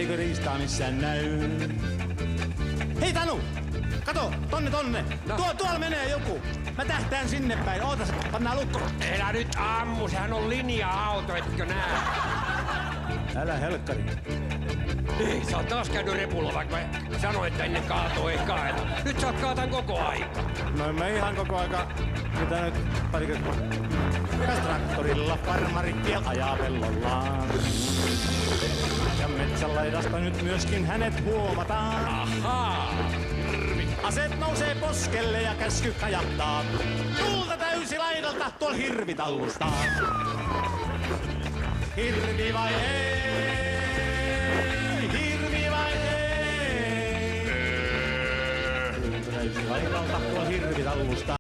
eikö riistaa missään näy. Hei Tanu! Kato, tonne! No. Tuolla menee joku. Mä tähtään sinne päin. Ootas, pannaan lukko. Elä nyt ammu, sehän on linja-auto, etkö näe? Älä helkkari. Ei, sä oot taas käynyt repulla, vaikka mä sanoin, että ennen kaatoo ei kaeta. Nyt sä oot kaatan koko aika. No mä ihan koko aika. Mitä nyt parikymmentä? Traktorilla farmarit vielä ajaa pellollaan. Ja metsän laidasta nyt myöskin hänet huomataan. Ahaa! Aseet nousee poskelle ja käsky kajahtaa. Tulta täysi laidalta tuolla hirvi tallustaa. Hirvi vai ei? Hirvi vai ei? Tulta täysi laidalta tuolla hirvi tallustaa.